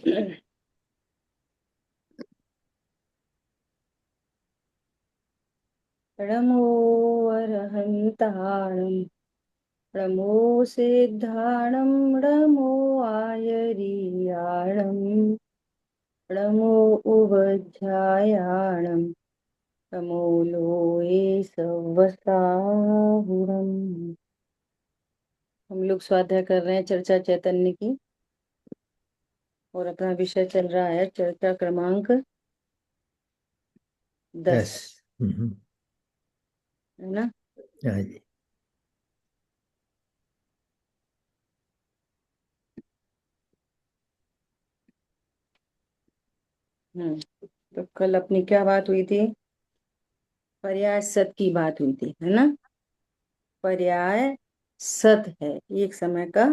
नमो अरहन्ताणं नमो सिद्धाणं नमो आयरीयाणं नमो उवध्यायाणं नमो लोये सवसाहुणम्। हम लोग स्वाध्याय कर रहे हैं चर्चा चैतन्य की, और अपना विषय चल रहा है चर्चा क्रमांक 10। 10। हम्म। है ना? हाँ जी। तो कल अपनी क्या बात हुई थी? पर्याय सत की बात हुई थी, है ना? पर्याय सत है, एक समय का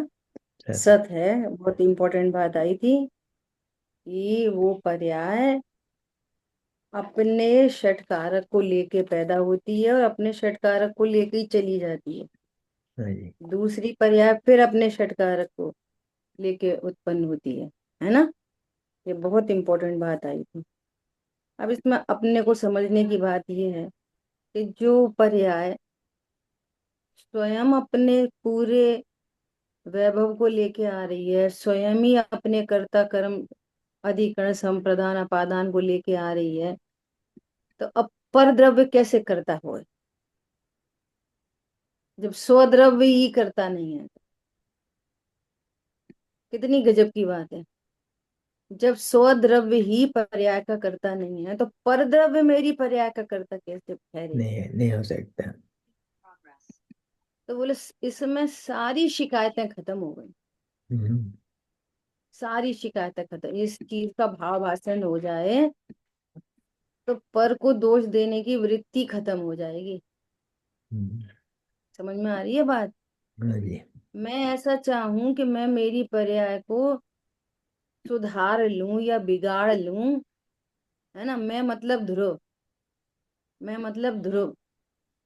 सत। सत है। बहुत इंपॉर्टेंट बात आई थी कि वो पर्याय अपने षटकारक को लेके पैदा होती है और अपने षटकारक को लेके ही चली जाती है। हाँ जी। दूसरी पर्याय फिर अपने षटकारक को लेके उत्पन्न होती है ना? ये बहुत इंपॉर्टेंट बात आई थी। अब इसमें अपने को समझने की बात ये है कि जो पर्याय स्वयं अपने पूरे वैभव को लेके आ रही है, स्वयं ही अपने कर्ता कर्म अधिकरण संप्रदान अपादान को लेके आ रही है, तो अब पर द्रव्य कैसे करता हो जब स्वद्रव्य ही करता नहीं है? कितनी गजब की बात है। जब स्वद्रव्य ही पर्याय का करता नहीं है तो परद्रव्य मेरी पर्याय का करता कैसे ठहरेगा? नहीं, नहीं हो सकता। तो बोले इसमें सारी शिकायतें खत्म हो गई। हम्म। सारी शिकायतें खत्म, इस चीज का भाव भाषण हो जाए तो पर को दोष देने की वृत्ति खत्म हो जाएगी। हम्म। समझ में आ रही है बात? हाँ जी। मैं ऐसा चाहूं कि मैं मेरी पर्याय को सुधार लूं या बिगाड़ लूं, है ना? मैं मतलब ध्रुव,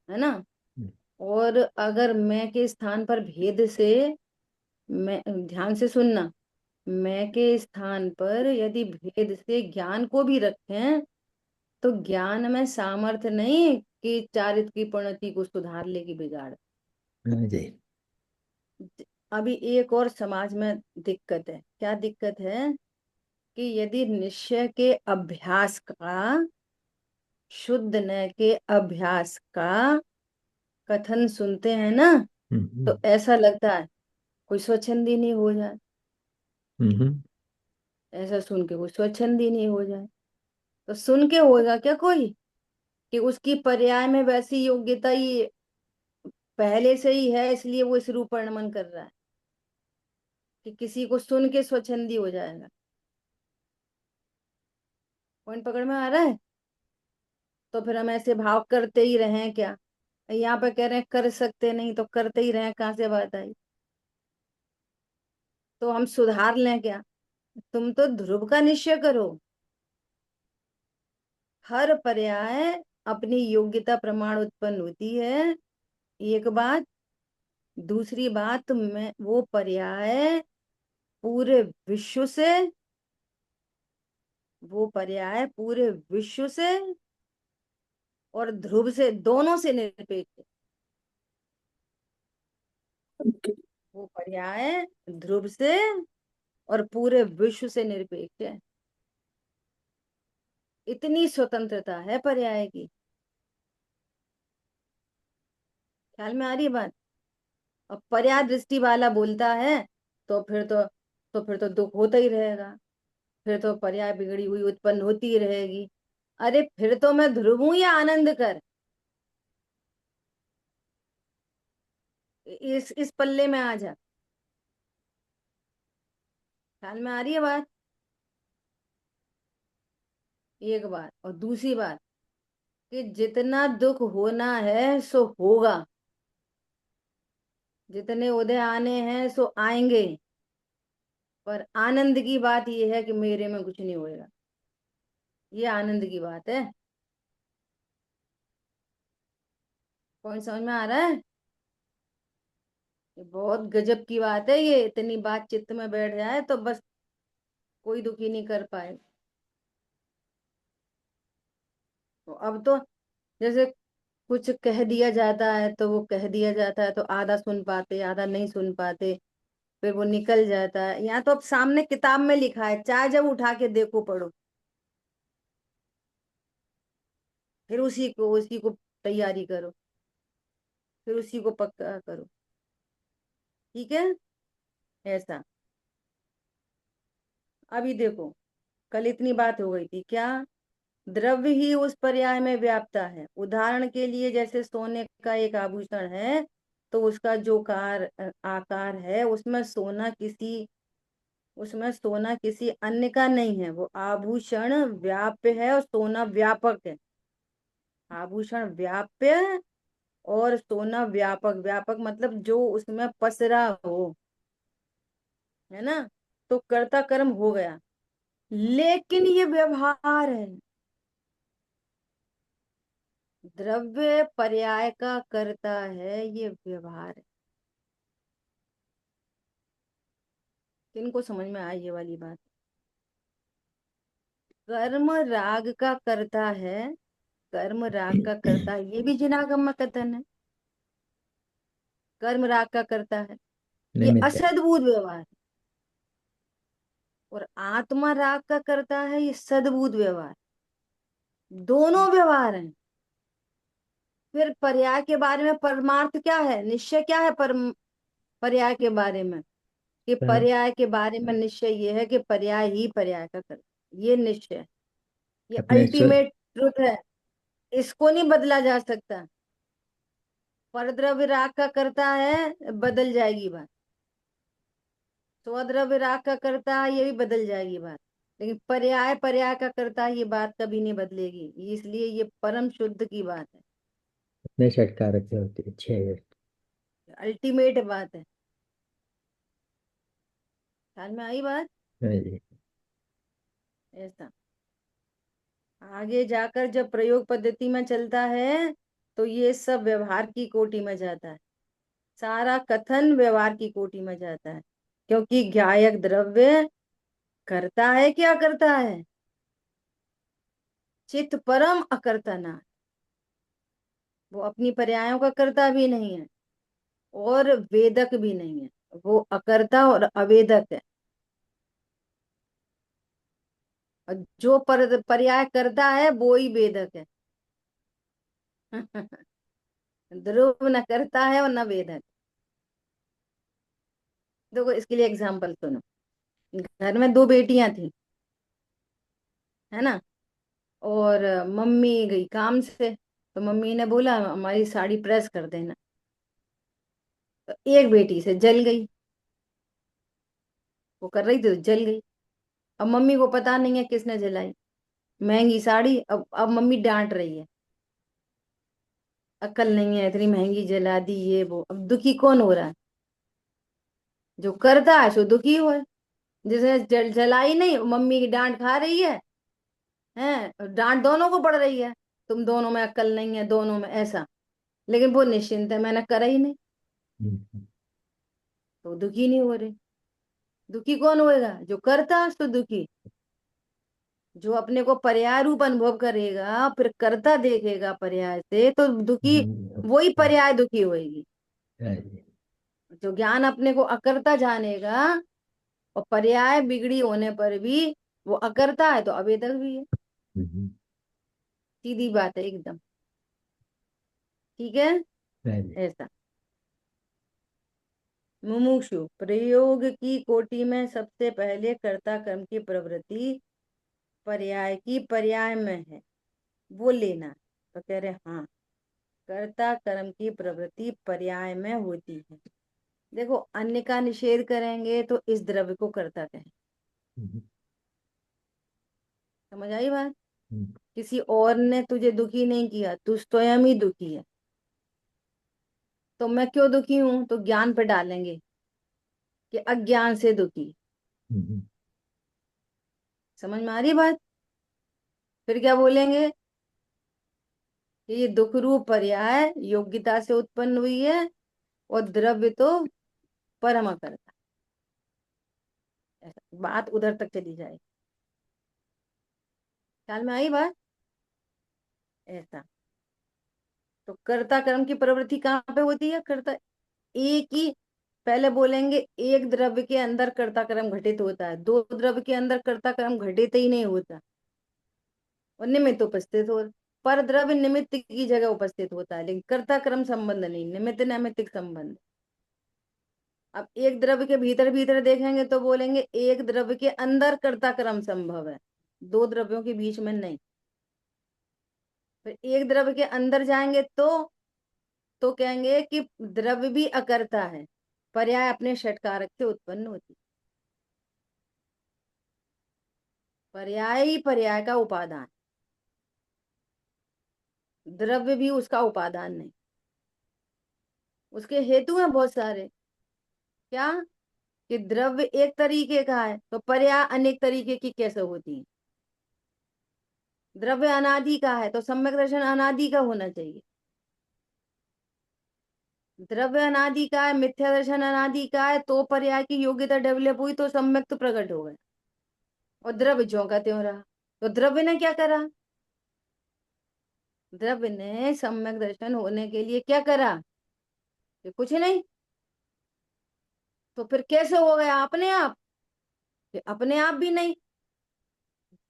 है ना? हम्म। और अगर मैं के स्थान पर भेद से, मैं ध्यान से सुनना, मैं के स्थान पर यदि भेद से ज्ञान को भी रखें तो ज्ञान में सामर्थ्य नहीं कि चारित्र की परिणति को सुधार ले कि बिगाड़। हाँ जी। अभी एक और समाज में दिक्कत है। क्या दिक्कत है? कि यदि निश्चय के अभ्यास का, शुद्ध न के अभ्यास का कथन सुनते हैं ना, हम्म। तो ऐसा लगता है कोई स्वच्छंदी नहीं हो जाए। हम्म। ऐसा सुन के कोई स्वच्छंदी नहीं हो जाए तो सुन के होगा क्या कोई कि उसकी पर्याय में वैसी योग्यता ही पहले से ही है, इसलिए वो इस रूप वर्णन कर रहा है कि किसी को सुन के स्वच्छंदी हो जाएगा? पॉइंट पकड़ में आ रहा है? तो फिर हम ऐसे भाव करते ही रहें क्या? यहाँ पे कह रहे हैं कर सकते नहीं, तो करते ही रहें, कहाँ से बात आई? तो हम सुधार लें क्या? तुम तो ध्रुव का निश्चय करो। हर पर्याय अपनी योग्यता प्रमाण उत्पन्न होती है, एक बात। दूसरी बात, मैं वो पर्याय पूरे विश्व से, वो पर्याय पूरे विश्व से और ध्रुव से, दोनों से निरपेक्ष है। वो पर्याय ध्रुव से और पूरे विश्व से निरपेक्ष है। इतनी स्वतंत्रता है पर्याय की। ख्याल में आ रही है बात? अब पर्याय दृष्टि वाला बोलता है तो फिर तो दुख होता ही रहेगा, फिर तो पर्याय बिगड़ी हुई उत्पन्न होती ही रहेगी। अरे फिर तो मैं ध्रुव हूं या आनंद कर, इस पल्ले में आ जा। ख्याल में आ रही है बात? एक बात, और दूसरी बात कि जितना दुख होना है सो होगा, जितने उदय आने हैं सो आएंगे, पर आनंद की बात यह है कि मेरे में कुछ नहीं होएगा। ये आनंद की बात है। पॉइंट समझ में आ रहा है? ये बहुत गजब की बात है। ये इतनी बात चित्त में बैठ जाए तो बस कोई दुखी नहीं कर पाए। तो अब तो जैसे कुछ कह दिया जाता है तो वो कह दिया जाता है तो आधा सुन पाते, आधा नहीं सुन पाते, फिर वो निकल जाता है। यहाँ तो अब सामने किताब में लिखा है, चाहे जब उठा के देखो पढ़ो, फिर उसी को तैयारी करो, फिर उसी को पक्का करो। ठीक है, ऐसा। अभी देखो, कल इतनी बात हो गई थी क्या, द्रव्य ही उस पर्याय में व्याप्ता है। उदाहरण के लिए जैसे सोने का एक आभूषण है, तो उसका जो आकार है, उसमें सोना किसी अन्य का नहीं है। वो आभूषण व्याप्य है और सोना व्यापक है। आभूषण व्याप्य और सोना व्यापक। व्यापक मतलब जो उसमें पसरा हो, है ना। तो कर्ता कर्म हो गया, लेकिन ये व्यवहार है। द्रव्य पर्याय का करता है, ये व्यवहार है। किनको समझ में आई ये वाली बात। कर्म राग का करता है, कर्म राग का करता है, ये भी जिनागम में कथन है। कर्म राग का करता है, ये निमित्त है। असद्भुत व्यवहार है। और आत्मा राग का करता है, ये सद्भुत व्यवहार। दोनों व्यवहार हैं। फिर पर्याय के बारे में परमार्थ क्या है, निश्चय क्या है पर्याय के बारे में, कि पर पर्याय के बारे में निश्चय ये है कि पर्याय ही पर्याय का करता है। ये निश्चय है, ये अपने अल्टीमेट ट्रुथ है। इसको नहीं बदला जा सकता। परद्रव्य राग का करता है, बदल जाएगी बात। स्वद्रव्य राग का करता है, ये भी बदल जाएगी बात। लेकिन पर्याय पर्याय का करता है, ये बात कभी नहीं बदलेगी। इसलिए ये परम शुद्ध की बात है, अपने षटकारक से होती है, छह। अल्टीमेट बात है। ख्याल में आई बात। हाँ जी। ऐसा आगे जाकर जब प्रयोग पद्धति में चलता है, तो ये सब व्यवहार की कोटि में जाता है। सारा कथन व्यवहार की कोटि में जाता है। क्योंकि ज्ञायक द्रव्य करता है, क्या करता है, चित्त परम अकर्ता ना। वो अपनी पर्यायों का कर्ता भी नहीं है और वेदक भी नहीं है। वो अकर्ता और अवेदक है। और जो पर्याय करता है वो ही वेदक है। ध्रुव न करता है और न वेदक। देखो इसके लिए एग्जाम्पल सुनो। घर में दो बेटियां थी, है ना। और मम्मी गई काम से, तो मम्मी ने बोला हमारी साड़ी प्रेस कर देना। तो एक बेटी से जल गई, वो कर रही थी तो जल गई। अब मम्मी को पता नहीं है किसने जलाई, महंगी साड़ी। अब मम्मी डांट रही है, अक्ल नहीं है, इतनी महंगी जला दी, ये वो। अब दुखी कौन हो रहा है, जो करता है सो दुखी हो। जिसने जलाई नहीं, मम्मी की डांट खा रही है डांट दोनों को पड़ रही है। तुम दोनों में अक्ल नहीं है, दोनों में ऐसा। लेकिन वो निश्चिंत है, मैंने करा ही नहीं, हम्म। तो दुखी नहीं हो रही। दुखी कौन होएगा, जो करता है सो दुखी। जो अपने को पर्याय रूप अनुभव करेगा, फिर करता देखेगा पर्याय से, तो दुखी। वही पर्याय दुखी होएगी। हाँ जी। जो ज्ञान अपने को अकर्ता जानेगा और पर्याय बिगड़ी होने पर भी वो अकर्ता है, तो अवेदक भी है। हम्म। सीधी बात है एकदम। ठीक है, हाँ जी। ऐसा। मुमुक्षु प्रयोग की कोटि में सबसे पहले कर्ता कर्म की प्रवृत्ति पर्याय की पर्याय में है, वो लेना। तो कह रहे हाँ, कर्ता कर्म की प्रवृत्ति पर्याय में होती है। देखो, अन्य का निषेध करेंगे तो इस द्रव्य को कर्ता कहें। हम्म। समझ आई बात। हम्म। किसी और ने तुझे दुखी नहीं किया, तू स्वयं ही दुखी है। तो मैं क्यों दुखी हूं, तो ज्ञान पे डालेंगे कि अज्ञान से दुखी। हम्म। समझ में आ रही बात। फिर क्या बोलेंगे कि ये दुख रूप पर्याय योग्यता से उत्पन्न हुई है और द्रव्य तो परम कर्ता। ऐसा बात उधर तक चली जाए। ख्याल में आई बात? ऐसा। तो कर्ता कर्म की प्रवृत्ति कहाँ पे होती है? कर्ता एक ही, पहले बोलेंगे एक द्रव्य के अंदर कर्ता कर्म घटित होता है, दो द्रव्य के अंदर कर्ता कर्म घटित ही नहीं होता, और निमित्त उपस्थित हो, पर द्रव्य निमित्त की जगह उपस्थित होता है, लेकिन कर्ता कर्म संबंध नहीं, निमित्त नैमित्तिक संबंध। अब एक द्रव्य के भीतर भीतर देखेंगे तो बोलेंगे एक द्रव्य के अंदर कर्ता कर्म संभव है, दो द्रव्यों के बीच में नहीं। फिर एक द्रव्य के अंदर जाएंगे तो कहेंगे कि द्रव्य भी अकर्ता है, पर्याय अपने षटकारक से उत्पन्न होती। पर्याय ही पर्याय का उपादान, द्रव्य भी उसका उपादान नहीं। उसके हेतु हैं बहुत सारे। क्या? कि द्रव्य एक तरीके का है तो पर्याय अनेक तरीके की कैसे होती है? द्रव्य अनादि का है तो सम्यक दर्शन अनादि का होना चाहिए। द्रव्य अनादि का है, मिथ्या दर्शन अनादि का है, तो पर्याय की योग्यता डेवलप हुई तो सम्यक तो प्रकट हो गया। और द्रव्य ज्यों का त्यों रहा, तो द्रव्य ने क्या करा? द्रव्य ने सम्यक दर्शन होने के लिए क्या करा? ये कुछ नहीं। तो फिर कैसे हो गया अपने आप? ये अपने आप भी नहीं,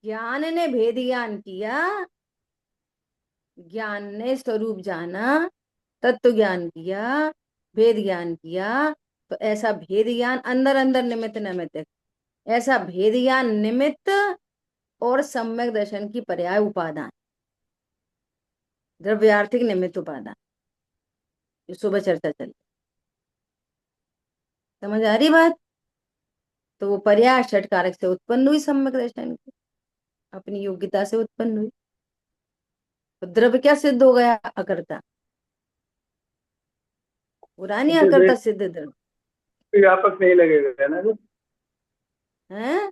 ज्ञान ने भेद ज्ञान किया, ज्ञान ने स्वरूप जाना, तत्व ज्ञान किया, भेद ज्ञान किया। तो ऐसा भेद ज्ञान अंदर अंदर निमित्त नैमित्तिक, ऐसा भेद ज्ञान निमित्त और सम्यक दर्शन की पर्याय उपादान, द्रव्यार्थिक निमित्त उपादान, जो सुबह चर्चा चली। समझ आ रही बात? तो वो पर्याय षट कारक से उत्पन्न हुई, सम्यक दर्शन की अपनी योग्यता से उत्पन्न हुई। तो द्रव्य क्या सिद्ध हो गया? अकर्ता। पुरानी जैसे अकर्ता सिद्ध द्रव्य व्यापक नहीं लगेगा ना जी? है।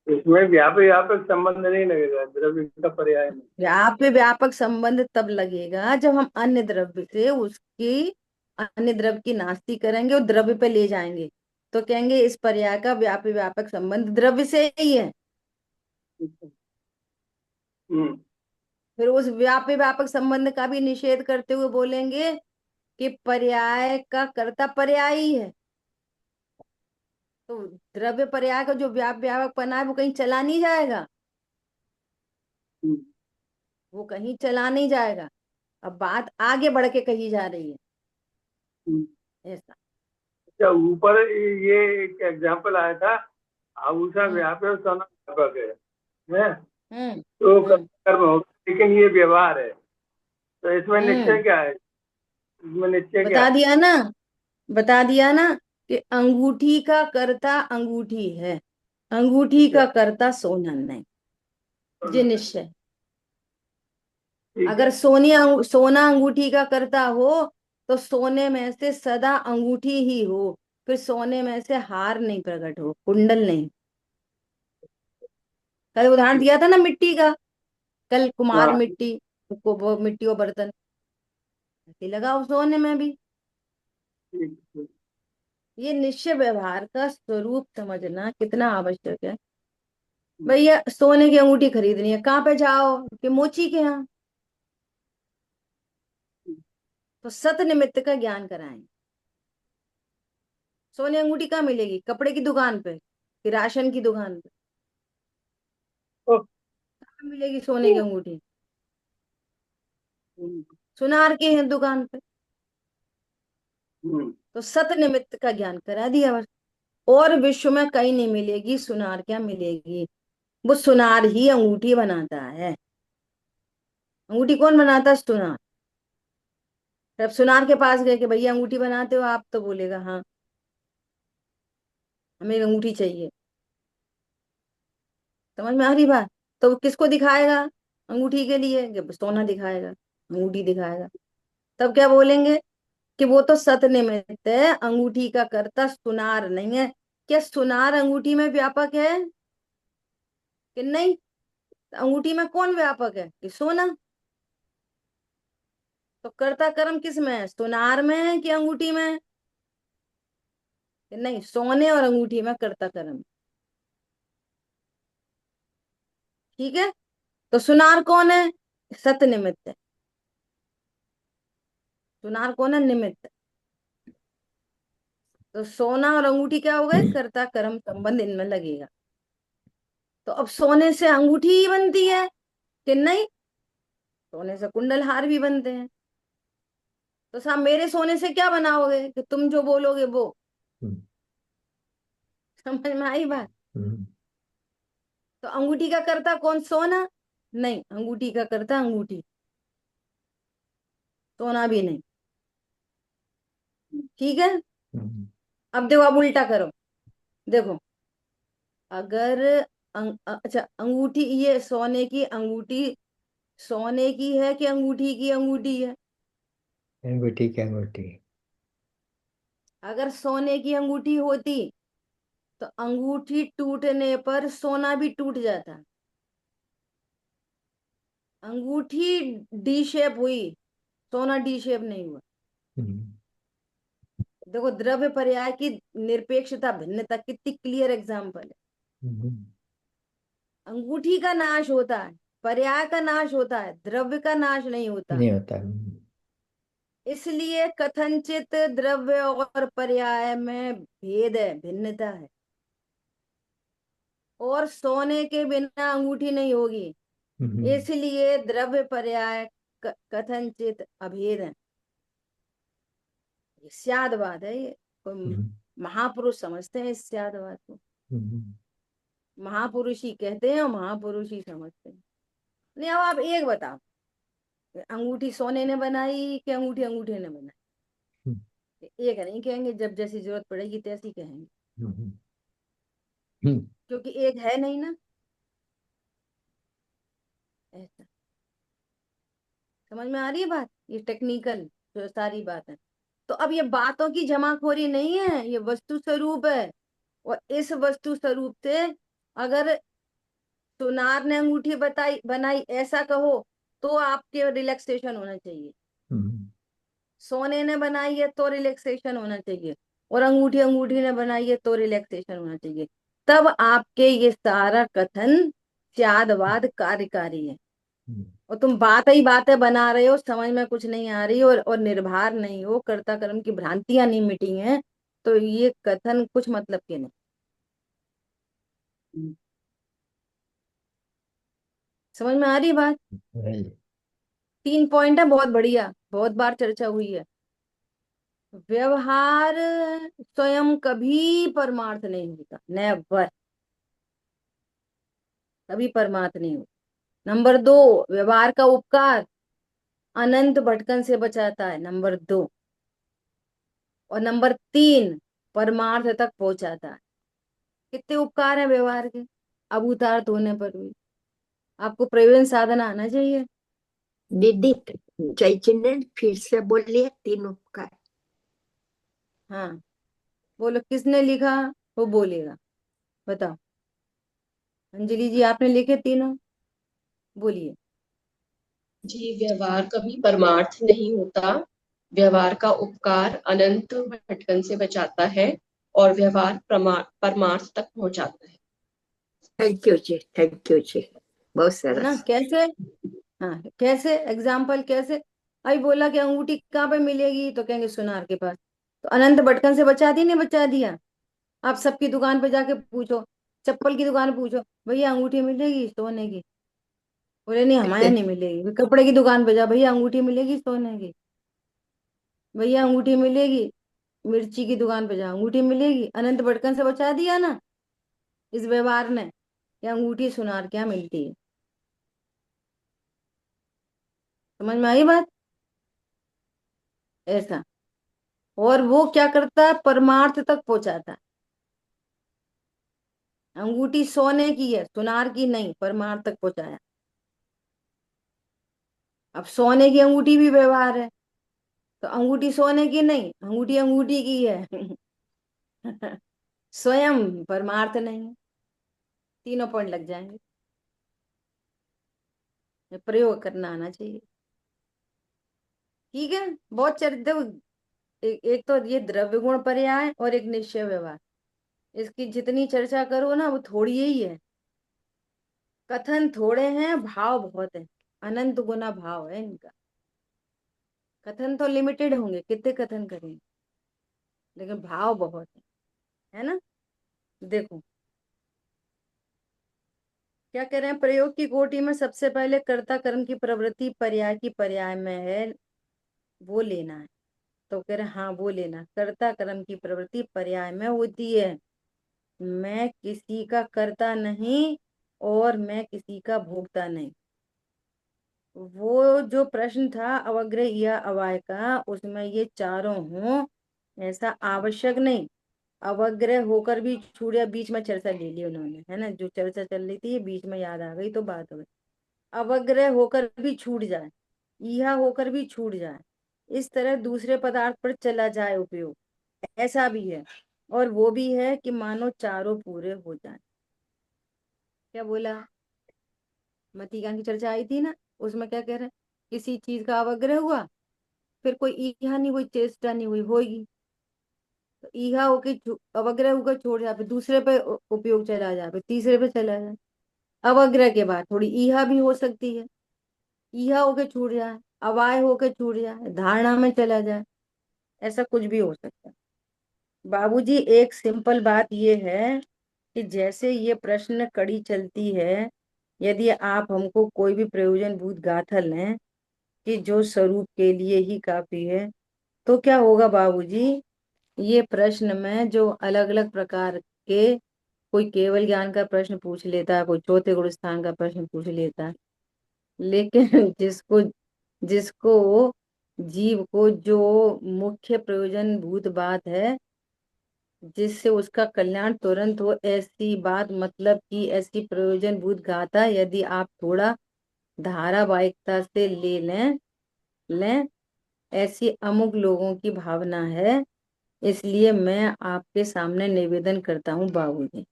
इसमें व्यापक व्यापक संबंध नहीं लगेगा, द्रव्य का पर्याय में। व्याप्य व्यापक संबंध तब लगेगा जब हम अन्य द्रव्य से उसकी, अन्य द्रव्य की नास्ती करेंगे और द्रव्य पे ले जाएंगे, तो कहेंगे इस पर्याय का व्याप्य व्यापक संबंध द्रव्य से ही है। हम्म। फिर उस व्याप्य व्यापक संबंध का भी निषेध करते हुए बोलेंगे कि पर्याय का कर्ता पर्याय ही है। तो द्रव्य पर्याय का जो व्याप्य व्यापक पना है वो कहीं चला नहीं जाएगा, हम्म। वो कहीं चला नहीं जाएगा। अब बात आगे बढ़ के कही जा रही है हम्म। ऐसा। अच्छा, ऊपर ये एक एग्जाम्पल आया था, आभूषण हम्म व्यापक सोना व्यापक है, हम्म तो हम्म कर्म होगा, लेकिन ये व्यवहार है, तो इसमें हम्म निश्चय क्या है? इसमें निश्चय क्या बता है? दिया ना, बता दिया ना कि अंगूठी का कर्ता अंगूठी है, अंगूठी अच्छा। का कर्ता सोना नहीं। ये निश्चय। ठीक अगर है। सोना अंगूठी का कर्ता हो तो सोने में से सदा अंगूठी ही हो, फिर सोने में से हार नहीं प्रकट हो, कुंडल नहीं। कल उदाहरण दिया था ना मिट्टी का, कल कुमार हाँ। मिट्टी को, वो मिट्टी और बर्तन ऐसे लगाओ सोने में भी। ठीक ठीक। ये निश्चय व्यवहार का स्वरूप समझना कितना आवश्यक है। हम्म। भैया सोने की अंगूठी खरीदनी है, कहाँ पे जाओ? कि मोची के यहाँ। तो सत निमित्त का ज्ञान कराएं। सोने अंगूठी कहाँ मिलेगी? कपड़े की दुकान पे कि राशन की दुकान पे? ओ, कहाँ मिलेगी सोने की अंगूठी? हम्म। सुनार की है दुकान पे। हम्म। तो सत निमित्त का ज्ञान करा दिया बस। और विश्व में कहीं नहीं मिलेगी सुनार, क्या मिलेगी? वो सुनार ही अंगूठी बनाता है। अंगूठी कौन बनाता है? सुनार। जब सुनार के पास गए कि भैया अंगूठी बनाते हो आप, तो बोलेगा हाँ हमें एक अंगूठी चाहिए। समझ में आ रही बात? तो वो किसको दिखाएगा अंगूठी के लिए? कि सोना दिखाएगा, अंगूठी दिखाएगा। तब क्या बोलेंगे? कि वो तो सत निमित्त है, अंगूठी का कर्ता सुनार नहीं है। क्या सुनार अंगूठी में व्यापक है कि नहीं? तो अंगूठी में कौन व्यापक है? कि सोना। तो कर्ता कर्म किस में है? सुनार में है कि अंगूठी में है? कि नहीं, सोने और अंगूठी में कर्ता कर्म। ठीक है, तो सुनार कौन है? सत निमित्त है। सुनार कौन है? निमित्त। तो सोना और अंगूठी क्या हो गए? कर्ता कर्म संबंध इनमें लगेगा। तो अब सोने से अंगूठी ही बनती है कि नहीं? सोने से कुंडल हार भी बनते हैं। तो साहब मेरे सोने से क्या बनाओगे कि तुम जो बोलोगे वो? हम्म, समझ में आई बात? हम्म, तो अंगूठी का कर्ता कौन? सोना नहीं, अंगूठी का कर्ता अंगूठी, सोना भी नहीं। ठीक है। हम्म, अब देखो, अब उल्टा करो। देखो, अगर अच्छा, अंगूठी, ये सोने की अंगूठी सोने की है कि अंगूठी की अंगूठी है? अंगूठी की अंगूठी। अगर सोने की अंगूठी होती तो अंगूठी टूटने पर सोना भी टूट जाता। अंगूठी डी शेप हुई, सोना डी शेप नहीं हुआ। हम्म, देखो, द्रव्य पर्याय की निरपेक्षता भिन्नता कितनी क्लियर एग्जाम्पल है। हम्म, अंगूठी का नाश होता है, पर्याय का नाश होता है, द्रव्य का नाश नहीं होता। नहीं होता। इसलिए कथनचित द्रव्य और पर्याय में भेद है, भिन्नता है। और सोने के बिना अंगूठी नहीं होगी, हम्म, इसलिए द्रव्य पर्याय कथनचित अभेद है। ये स्याद बात है, ये कोई हम्म, महापुरुष समझते हैं इस स्याद बात को। हम्म, महापुरुष ही कहते हैं और महापुरुष ही समझते हैं। नहीं, अब आप एक बताओ, अंगूठी सोने ने बनाई कि अंगूठी अंगूठी ने बनाई? एक नहीं कहेंगे, जब जैसी जरूरत पड़ेगी तैसी कहेंगे, हम्म, हम्म, क्योंकि एक है नहीं ना। ऐसा समझ में आ रही है बात? ये टेक्निकल जो सारी बात है। तो अब ये बातों की जमाखोरी नहीं है, ये वस्तु स्वरूप है। और इस वस्तु स्वरूप से अगर सुनार ने अंगूठी बताई बनाई ऐसा कहो तो आपके रिलैक्सेशन होना चाहिए। हम्म, सोने ने बनाई है तो रिलैक्सेशन होना चाहिए, और अंगूठी अंगूठी ने बनाई है तो रिलैक्सेशन होना चाहिए। तब आपके ये सारा कथन स्यादवाद कार्यकारी है। और तुम बात ही बातें बना रहे हो, समझ में कुछ नहीं आ रही, और निर्भर नहीं हो, कर्ता कर्म की भ्रांतियां नहीं मिटी हैं, तो ये कथन कुछ मतलब के नहीं। समझ में आ रही बात? वही। 3 पॉइंट है, बहुत बढ़िया, बहुत बार चर्चा हुई है। व्यवहार स्वयं कभी परमार्थ नहीं होता, नेवर, कभी परमार्थ नहीं होता। नंबर 2, व्यवहार का उपकार अनंत भटकन से बचाता है, नंबर 2। और नंबर 3, परमार्थ तक पहुंचाता है। कितने उपकार हैं व्यवहार के, अब उतार होने पर भी आपको प्रयोजन साधन आना चाहिए। दीदी, चैतन्य फिर से बोलिए तीनों का। हाँ, बोलो, किसने लिखा? वो बोलेगा, बताओ। अंजलि जी, आपने लिखे तीनों, बोलिए। जी, व्यवहार कभी परमार्थ नहीं होता। व्यवहार का उपकार अनंत भटकन से बचाता है और व्यवहार परमार्थ तक पहुंचाता है। Thank you ji, thank you ji, बहुत है ना? सरस। कैसे? हाँ, कैसे एग्जाम्पल कैसे? आई बोला कि अंगूठी कहाँ पे मिलेगी, तो कहेंगे सुनार के पास। तो अनंत भटकन से बचा दी, नहीं बचा दिया? आप सबकी दुकान पे जाके पूछो, चप्पल की दुकान पूछो, भैया अंगूठी मिलेगी सोने की? बोले नहीं, हमारे यहाँ नहीं मिलेगी। फिर कपड़े की दुकान पे जा, भैया अंगूठी मिलेगी सोने की? भैया अंगूठी मिलेगी। मिर्ची की दुकान पे जा, अंगूठी मिलेगी? अनंत भटकन से बचा दिया ना इस व्यवहार ने। या अंगूठी सुनार क्या मिलती है? समझ में आई बात? ऐसा। और वो क्या करता है? परमार्थ तक पहुंचाता है। अंगूठी सोने की है, सुनार की नहीं, परमार्थ तक पहुंचाया। अब सोने की अंगूठी भी व्यवहार है, तो अंगूठी सोने की नहीं, अंगूठी अंगूठी की है। स्वयं परमार्थ नहीं है। तीनों पॉइंट लग जाएंगे। प्रयोग करना आना चाहिए। ठीक है। बहुत चर्चा। एक तो ये द्रव्य गुण पर्याय और एक निश्चय व्यवहार, इसकी जितनी चर्चा करो ना वो थोड़ी ही है। कथन थोड़े हैं, भाव बहुत है, अनंत गुना भाव है इनका। कथन तो लिमिटेड होंगे, कितने कथन करेंगे, लेकिन भाव बहुत है ना। देखो क्या कह रहे हैं, प्रयोग की कोटि में सबसे पहले कर्ता कर्म की प्रवृत्ति पर्याय की पर्याय में है, वो लेना है। तो कह रहे हैं हाँ वो लेना, कर्ता कर्म की प्रवृत्ति पर्याय में होती है। मैं किसी का कर्ता नहीं और मैं किसी का भोगता नहीं। वो जो प्रश्न था अवग्रह या अवाय का, उसमें ये चारों हों ऐसा आवश्यक नहीं। अवग्रह होकर भी छूट गया, बीच में चर्चा ले ली उन्होंने, है ना, जो चर्चा चल रही थी बीच में याद आ गई तो बात हो गई। अवग्रह होकर भी छूट जाए, यह होकर भी छूट जाए, इस तरह दूसरे पदार्थ पर चला जाए उपयोग, ऐसा भी है। और वो भी है कि मानो चारों पूरे हो जाए। क्या बोला, मतीका की चर्चा आई थी ना, उसमें क्या कह रहे हैं, किसी चीज का अवग्रह हुआ, फिर कोई ईहा नहीं हुई, चेष्टा नहीं हुई, होगी तो ईहा होके अवग्रह होकर छोड़ जाए, फिर दूसरे पे उपयोग चला जाए, फिर तीसरे पे चला जाए। अवग्रह के बाद थोड़ी ईहा भी हो सकती है, ईहा होके छूट जाए, अवाय होके छूट जाए, धारणा में चला जाए, ऐसा कुछ भी हो सकता है। बाबूजी एक सिंपल बात ये है कि जैसे ये प्रश्न कड़ी चलती है, यदि आप हमको कोई भी प्रयोजनभूत गाथा लें कि जो स्वरूप के लिए ही काफी है, तो क्या होगा बाबूजी, ये प्रश्न में जो अलग अलग प्रकार के, कोई केवल ज्ञान का प्रश्न पूछ लेता है, कोई चौथे गुण स्थान का प्रश्न पूछ लेता है, लेकिन जिसको जिसको जीव को जो मुख्य प्रयोजन भूत बात है, जिससे उसका कल्याण तुरंत हो, ऐसी बात मतलब कि ऐसी प्रयोजन भूत गाथा यदि आप थोड़ा धारावाहिकता से ले लें, ऐसी अमुक लोगों की भावना है। इसलिए मैं आपके सामने निवेदन करता हूँ बाबूजी।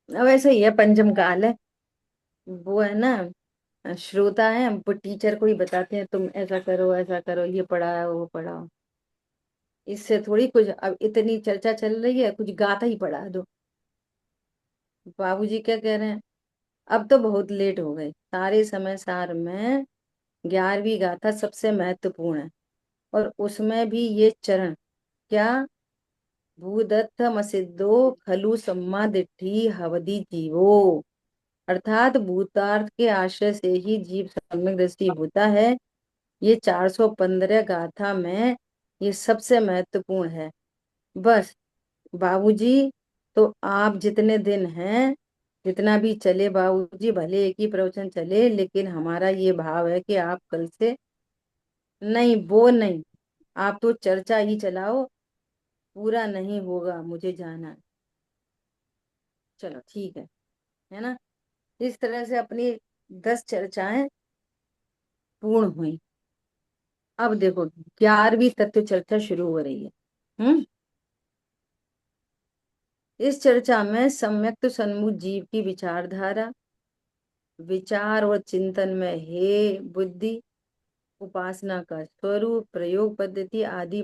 अब ऐसा ही है, पंचम काल है, वो है ना, श्रोता है, वो टीचर को ही बताते हैं तुम ऐसा करो ऐसा करो, ये पढ़ाओ वो पढ़ाओ। इससे थोड़ी कुछ, अब इतनी चर्चा चल रही है, कुछ गाथा ही पढ़ा दो। बाबूजी क्या कह रहे हैं, अब तो बहुत लेट हो गए, सारे समय सार में 11वीं गाथा सबसे महत्वपूर्ण है, और उसमें भी ये चरण क्या, भूदत्तमसिद्धो खलु सम्मादिट्ठी हवदि जीवो, अर्थात भूतार्थ के आश्रय से ही जीव सम्यक दृष्टि होता है। ये 415 गाथा में ये सबसे महत्वपूर्ण है। बस बाबूजी, तो आप जितने दिन हैं, जितना भी चले बाबूजी, भले एक ही प्रवचन चले, लेकिन हमारा ये भाव है कि आप कल से, नहीं वो नहीं, आप तो चर्चा ही चलाओ, पूरा नहीं होगा, मुझे जाना है। चलो ठीक है ना। इस तरह से अपनी 10 चर्चाएं पूर्ण हुई। अब देखो 11वीं तत्व चर्चा शुरू हो रही है। इस चर्चा में सम्यक्त सन्मुख जीव की विचारधारा, विचार और चिंतन में हे बुद्धि, उपासना का स्वरूप, प्रयोग पद्धति आदि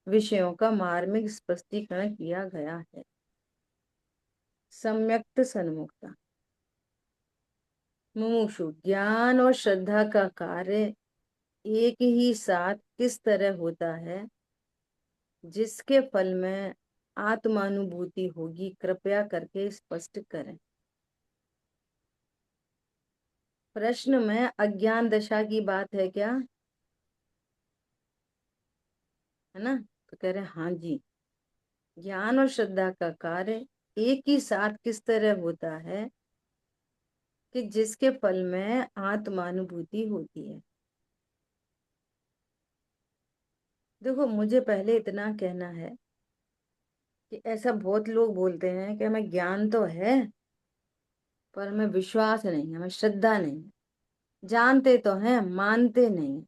विषयों का मार्मिक स्पष्टीकरण किया गया है। सम्यक्त सन्मुखता, मुमुक्षु ज्ञान और श्रद्धा का कार्य एक ही साथ किस तरह होता है, जिसके फल में आत्मानुभूति होगी, कृपया करके स्पष्ट करें। प्रश्न में अज्ञान दशा की बात है क्या, है ना, तो कह रहे हैं हाँ जी, ज्ञान और श्रद्धा का कार्य एक ही साथ किस तरह होता है कि जिसके फल में आत्मानुभूति होती है। देखो मुझे पहले इतना कहना है कि ऐसा बहुत लोग बोलते हैं कि हमें ज्ञान तो है पर हमें विश्वास नहीं, हमें श्रद्धा नहीं, जानते तो हैं मानते नहीं।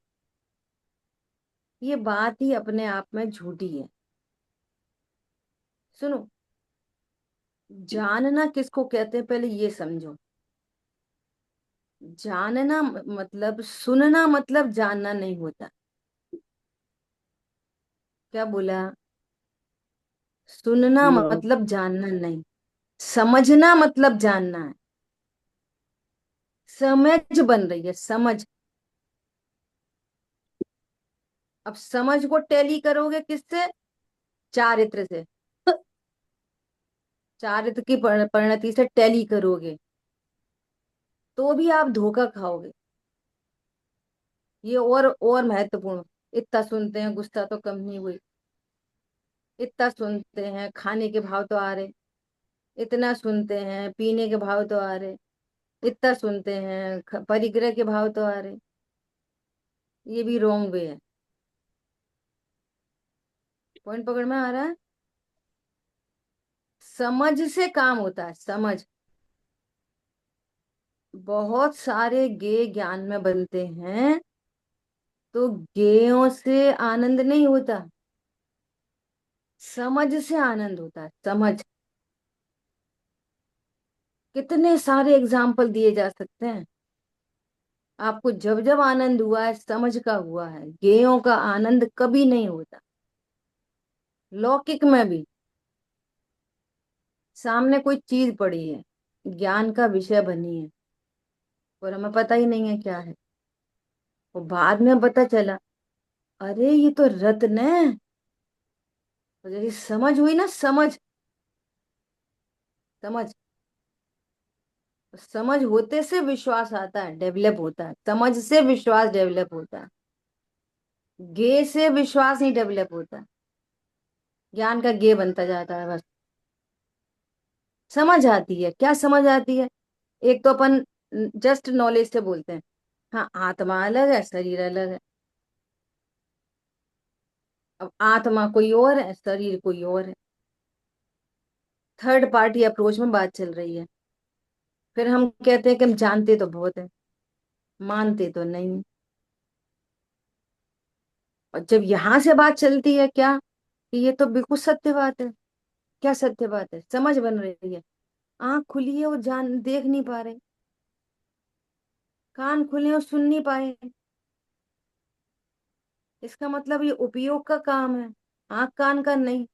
ये बात ही अपने आप में झूठी है। सुनो, जानना किसको कहते हैं पहले ये समझो। जानना मतलब, सुनना मतलब जानना नहीं होता। क्या बोला, सुनना नो। मतलब जानना नहीं। समझना मतलब जानना है। समझ बन रही है, समझ। अब समझ को टैली करोगे किससे? चारित्र से। चारित्र की परिणति से टैली करोगे तो भी आप धोखा खाओगे। ये और महत्वपूर्ण। इतना सुनते हैं, गुस्सा तो कम नहीं हुई। इतना सुनते हैं, खाने के भाव तो आ रहे। इतना सुनते हैं, पीने के भाव तो आ रहे। इतना सुनते हैं, परिग्रह के भाव तो आ रहे। ये भी रॉन्ग वे है। पॉइंट पकड़ में आ रहा है? समझ से काम होता है, समझ। बहुत सारे गे ज्ञान में बनते हैं, तो गेयों से आनंद नहीं होता, समझ से आनंद होता है, समझ। कितने सारे एग्जाम्पल दिए जा सकते हैं। आपको जब जब आनंद हुआ है, समझ का हुआ है। गेयों का आनंद कभी नहीं होता। लौकिक में भी सामने कोई चीज पड़ी है, ज्ञान का विषय बनी है, और हमें पता ही नहीं है क्या है। और बाद में पता चला, अरे ये तो रत्न है। और जैसे समझ हुई ना, समझ। समझ, समझ होते से विश्वास आता है, डेवलप होता है। समझ से विश्वास डेवलप होता है। गे से विश्वास नहीं डेवलप होता। ज्ञान का गे बनता जाता है बस। समझ आती है, क्या समझ आती है? एक तो अपन जस्ट नॉलेज से बोलते हैं, हाँ आत्मा अलग है, शरीर अलग है। अब आत्मा कोई और है, शरीर कोई और है। थर्ड पार्टी अप्रोच में बात चल रही है। फिर हम कहते हैं कि हम जानते तो बहुत है, मानते तो नहीं। और जब यहां से बात चलती है क्या, कि ये तो बिल्कुल सत्य बात है। क्या सत्य बात है? समझ बन रही है। आंख खुली है और जान देख नहीं पा रहे, कान खुले और सुन नहीं पाए। इसका मतलब ये उपयोग का काम है, आंख कान का नहीं।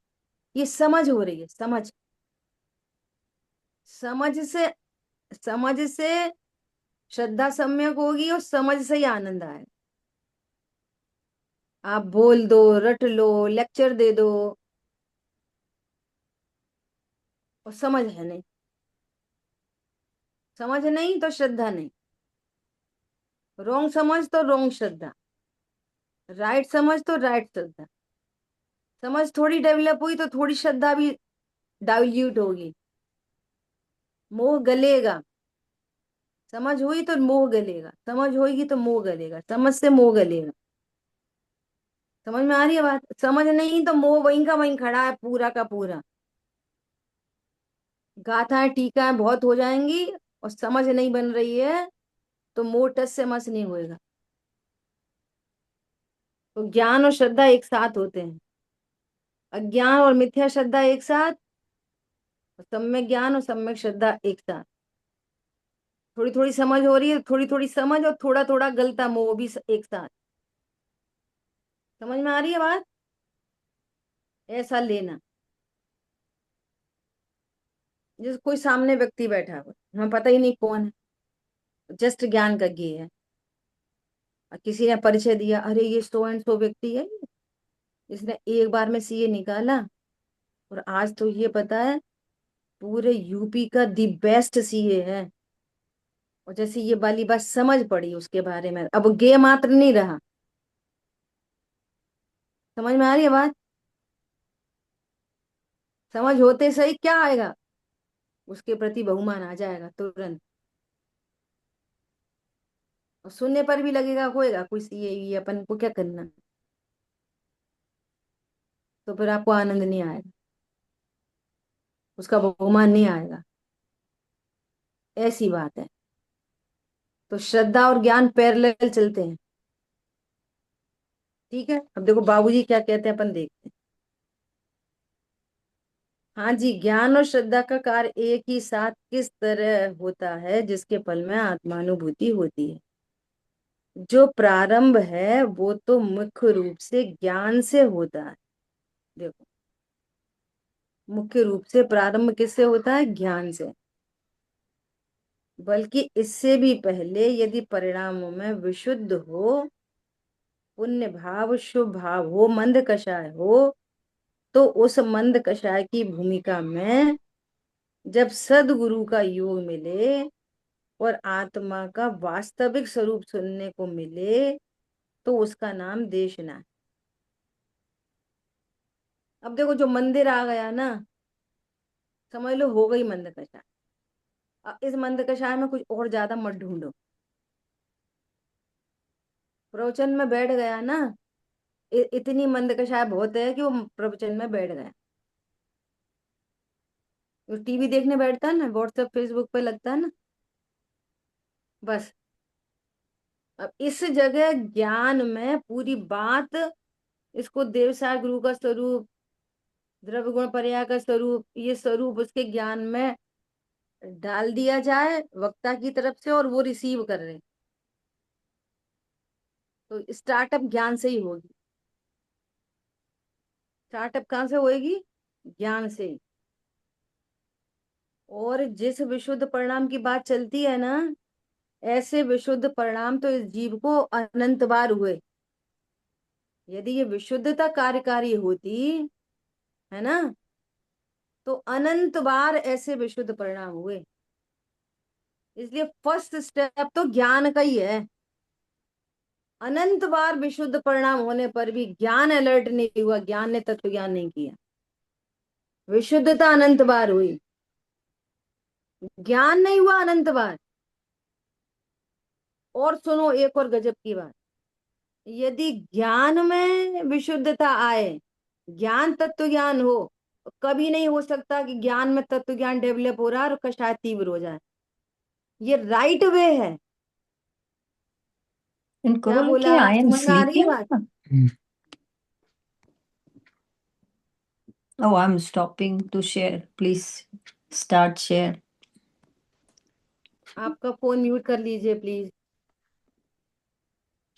ये समझ हो रही है, समझ। समझ से, समझ से श्रद्धा सम्यक होगी, और समझ से ही आनंद आएगा। आप बोल दो, रट लो, लेक्चर दे दो, और समझ है नहीं। समझ नहीं तो श्रद्धा नहीं। रोंग समझ तो रोंग श्रद्धा, राइट समझ तो राइट श्रद्धा। समझ थोड़ी डेवलप हुई तो थोड़ी श्रद्धा भी डाइल्यूट होगी, मोह गलेगा। समझ हुई तो मोह गलेगा, समझ होगी तो मोह गलेगा, समझ से मोह गलेगा। समझ में आ रही है बात? समझ नहीं तो मोह वहीं का वहीं खड़ा है, पूरा का पूरा। गाथाएं टीकाएं बहुत हो जाएंगी, और समझ नहीं बन रही है, तो मोह टस से मस नहीं होएगा। तो ज्ञान और श्रद्धा एक साथ होते हैं, अज्ञान और मिथ्या श्रद्धा एक साथ, और सम्यक ज्ञान और सम्यक श्रद्धा एक साथ। थोड़ी थोड़ी समझ हो रही है, थोड़ी थोड़ी समझ, और थोड़ा थोड़ा गलता मोह भी एक साथ। समझ में आ रही है बात? ऐसा लेना, जैसे कोई सामने व्यक्ति बैठा हुआ, हमें पता ही नहीं कौन है, जस्ट ज्ञान का ज्ञेय है। और किसी ने परिचय दिया, अरे ये सो एंड सो व्यक्ति है, इसने एक बार में सीए निकाला, और आज तो ये पता है पूरे यूपी का दी बेस्ट सीए है। और जैसे ये वाली बात समझ पड़ी उसके बारे में, अब गे मात्र नहीं रहा। समझ में आ रही है बात? समझ होते सही क्या आएगा, उसके प्रति बहुमान आ जाएगा तुरंत। और सुनने पर भी लगेगा होएगा कोई सीए, ये अपन को क्या करना। तो फिर आपको आनंद नहीं आएगा, उसका बहुमान नहीं आएगा। ऐसी बात है। तो श्रद्धा और ज्ञान पैरेलल चलते हैं। ठीक है, अब देखो बाबूजी क्या कहते हैं, अपन देखते हैं। हाँ जी, ज्ञान और श्रद्धा का कार्य एक ही साथ किस तरह होता है, जिसके फल में आत्मानुभूति होती है। जो प्रारंभ है वो तो मुख्य रूप से ज्ञान से होता है। देखो, मुख्य रूप से प्रारंभ किससे होता है? ज्ञान से। बल्कि इससे भी पहले यदि परिणामों में विशुद्ध हो, पुण्य भाव, शुभ भाव हो, मंद कषाय हो, तो उस मंद कषाय की भूमिका में जब सदगुरु का योग मिले और आत्मा का वास्तविक स्वरूप सुनने को मिले, तो उसका नाम देशना है। अब देखो, जो मंदिर आ गया ना, समझ लो हो गई मंद कषाय। अब इस मंद कषाय में कुछ और ज्यादा मत ढूंढो। प्रवचन में बैठ गया ना, इतनी मंद कषाय बहुत है कि वो प्रवचन में बैठ गया। वो टीवी देखने बैठता है ना, व्हाट्सएप फेसबुक पे लगता है ना, बस। अब इस जगह ज्ञान में पूरी बात, इसको देवसार गुरु का स्वरूप, द्रव्य गुण पर्याय का स्वरूप, ये स्वरूप उसके ज्ञान में डाल दिया जाए वक्ता की तरफ से, और वो रिसीव कर रहे, तो स्टार्टअप ज्ञान से ही होगी। स्टार्टअप कहाँ से होगी? ज्ञान से ही। और जिस विशुद्ध परिणाम की बात चलती है ना, ऐसे विशुद्ध परिणाम तो इस जीव को अनंत बार हुए। यदि ये विशुद्धता कार्यकारी होती है ना, तो अनंत बार ऐसे विशुद्ध परिणाम हुए। इसलिए फर्स्ट स्टेप तो ज्ञान का ही है। अनंत बार विशुद्ध परिणाम होने पर भी ज्ञान अलर्ट नहीं हुआ, ज्ञान ने तत्व ज्ञान नहीं किया। विशुद्धता अनंत बार हुई, ज्ञान नहीं हुआ अनंत बार। और सुनो एक और गजब की बात, यदि ज्ञान में विशुद्धता आए, ज्ञान तत्व ज्ञान हो, कभी नहीं हो सकता कि ज्ञान में तत्व ज्ञान डेवलप हो रहा है और कषाय तीव्र हो जाए। ये राइट वे है। And क्या बोला? Gurumukhi, I am समझ में आ रही है sleeping. बात? Oh, I'm stopping to share. Please start share. आपका फोन म्यूट कर लीजिए प्लीज।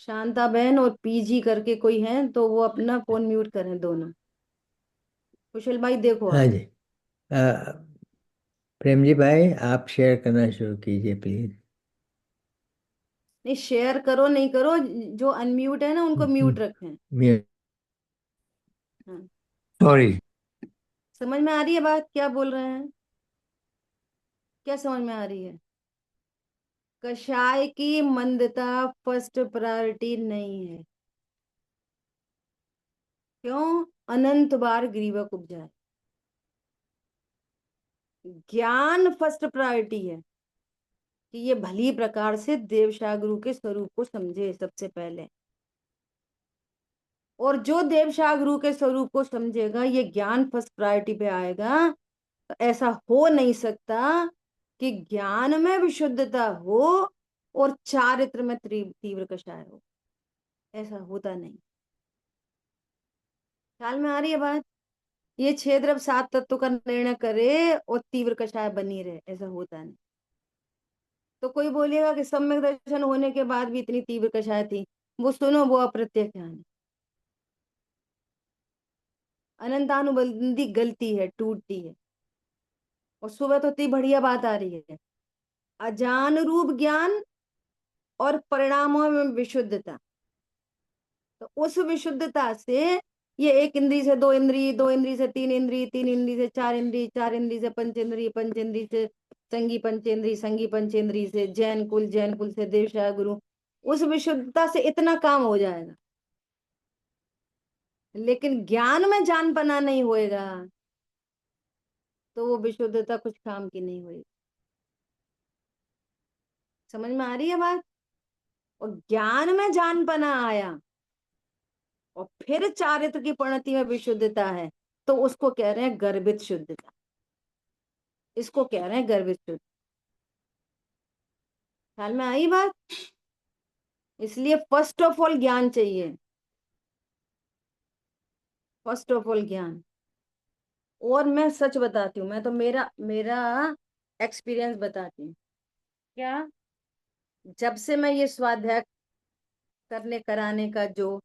शांता बहन और पीजी करके कोई है तो वो अपना फोन म्यूट करें दोनों। कुशल भाई देखो हाँ आप। जी। प्रेम जी भाई, आप शेयर करना शुरू कीजिए प्लीज। नहीं, शेयर करो नहीं करो, जो अनम्यूट है ना उनको म्यूट रखें। हाँ, सॉरी। समझ में आ रही है बात क्या बोल रहे हैं? क्या समझ में आ रही है? कषाय की मंदता फर्स्ट प्रायोरिटी नहीं है। क्यों? अनंत बार ग्रीवक उपजाए। ज्ञान फर्स्ट प्रायोरिटी है कि ये भली प्रकार से देवशाह गुरु के स्वरूप को समझे सबसे पहले। और जो देवशाह गुरु के स्वरूप को समझेगा, ये ज्ञान फर्स्ट प्रायोरिटी पे आएगा। तो ऐसा हो नहीं सकता कि ज्ञान में विशुद्धता हो और चारित्र में तीव्र कषाय हो। ऐसा होता नहीं। ख्याल में आ रही है बात? ये 6 द्रव्य 7 तत्व का निर्णय करे और तीव्र कषाय बनी रहे, ऐसा होता नहीं। तो कोई बोलेगा कि सम्यक दर्शन होने के बाद भी इतनी तीव्र कषाय थी, वो सुनो, वो अप्रत्यक्ष ज्ञान है। अनंतानुबंधी गलती है, टूटती है। और सुबह तो इतनी बढ़िया बात आ रही है, अजान रूप ज्ञान और परिणामों में विशुद्धता। तो उस विशुद्धता से ये एक इंद्री से दो इंद्री, दो इंद्री से तीन इंद्री, तीन इंद्री से चार इंद्री, चार इंद्री से पंचेंद्री, पंचेंद्री से संगी पंचेंद्री, संगी पंचेंद्री से जैन कुल, जैन कुल से देवशाह गुरु। उस विशुद्धता से इतना काम हो जाएगा, लेकिन ज्ञान में जान पना नहीं होएगा तो वो विशुद्धता कुछ काम की नहीं हुई। समझ में आ रही है बात? और ज्ञान में जान पना आया और फिर चारित्र की परिणति में विशुद्धता है, तो उसको कह रहे हैं गर्भित शुद्धता। इसको कह रहे हैं गर्भित शुद्ध। ख्याल में आई बात? इसलिए फर्स्ट ऑफ ऑल ज्ञान चाहिए, फर्स्ट ऑफ ऑल ज्ञान। और मैं सच बताती हूँ, मैं तो मेरा मेरा एक्सपीरियंस बताती हूँ। क्या? जब से मैं ये स्वाध्याय करने कराने का जो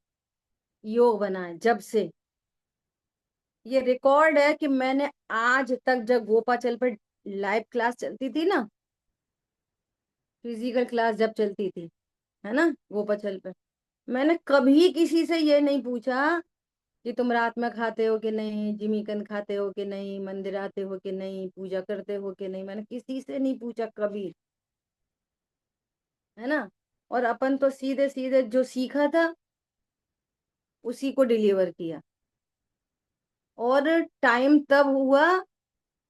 योग बना है, जब से ये रिकॉर्ड है कि मैंने आज तक जब गोपाचल पर लाइव क्लास चलती थी ना, फिजिकल क्लास जब चलती थी, है ना, गोपाचल पे, मैंने कभी किसी से ये नहीं पूछा कि तुम रात में खाते हो कि नहीं, जिमीकंद खाते हो कि नहीं, मंदिर आते हो कि नहीं, पूजा करते हो कि नहीं। मैंने किसी से नहीं पूछा कभी, है ना। और अपन तो सीधे सीधे जो सीखा था उसी को डिलीवर किया। और टाइम तब हुआ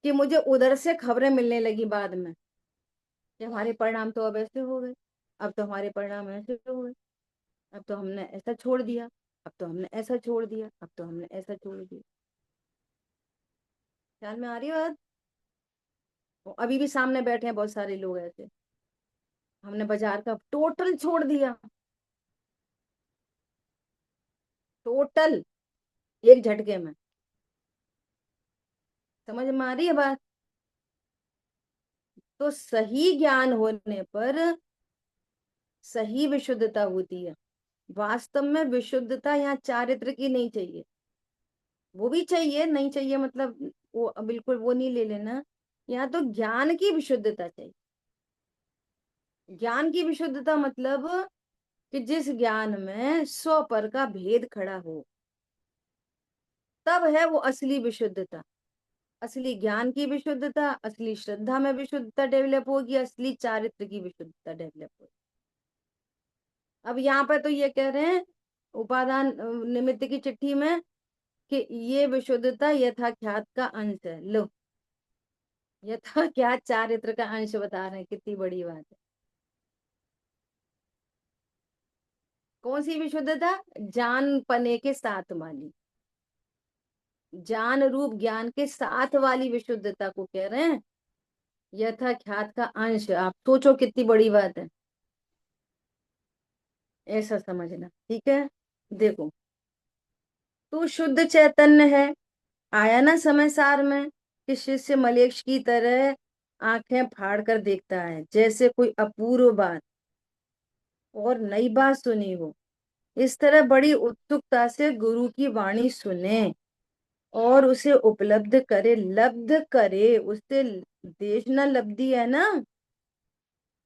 कि मुझे उधर से खबरें मिलने लगी बाद में कि हमारे परिणाम तो अब ऐसे हो गए, अब तो हमारे परिणाम ऐसे हो गए, अब तो हमने ऐसा छोड़ दिया, अब तो हमने ऐसा छोड़ दिया, अब तो हमने ऐसा छोड़ दिया। ख्याल में आ रही है बात? अभी भी सामने बैठे हैं बहुत सारे लोग ऐसे, हमने बाजार का टोटल छोड़ दिया, टोटल, एक झटके में। समझ में आ रही है बात? तो सही ज्ञान होने पर सही विशुद्धता होती है। वास्तव में विशुद्धता यहाँ चारित्र की नहीं चाहिए, वो भी चाहिए, नहीं चाहिए मतलब वो बिल्कुल वो नहीं ले लेना। यहाँ तो ज्ञान की विशुद्धता चाहिए। ज्ञान की विशुद्धता मतलब कि जिस ज्ञान में स्व पर का भेद खड़ा हो, तब है वो असली विशुद्धता। असली ज्ञान की विशुद्धता, असली श्रद्धा में विशुद्धता डेवलप होगी, असली चारित्र की विशुद्धता डेवलप होगी। अब यहाँ पे तो ये कह रहे हैं उपादान निमित्त की चिट्ठी में कि ये विशुद्धता यथाख्यात का अंश है। लो, यथाख्यात चारित्र का अंश बता रहे हैं, कितनी बड़ी बात है। कौन सी विशुद्धता? जान पने के साथ वाली, ज्ञान रूप ज्ञान के साथ वाली विशुद्धता को कह रहे हैं यथाख्यात का अंश। आप सोचो कितनी बड़ी बात है, ऐसा समझना, ठीक है। देखो, तू शुद्ध चैतन्य है, आया ना समय सार में कि शिष्य मलेच्छ की तरह आंखें फाड़ कर देखता है, जैसे कोई अपूर्व बात और नई बात सुनी हो। इस तरह बड़ी उत्सुकता से गुरु की वाणी सुने और उसे उपलब्ध करे, लब्ध करे। उससे देशना लब्धि है ना,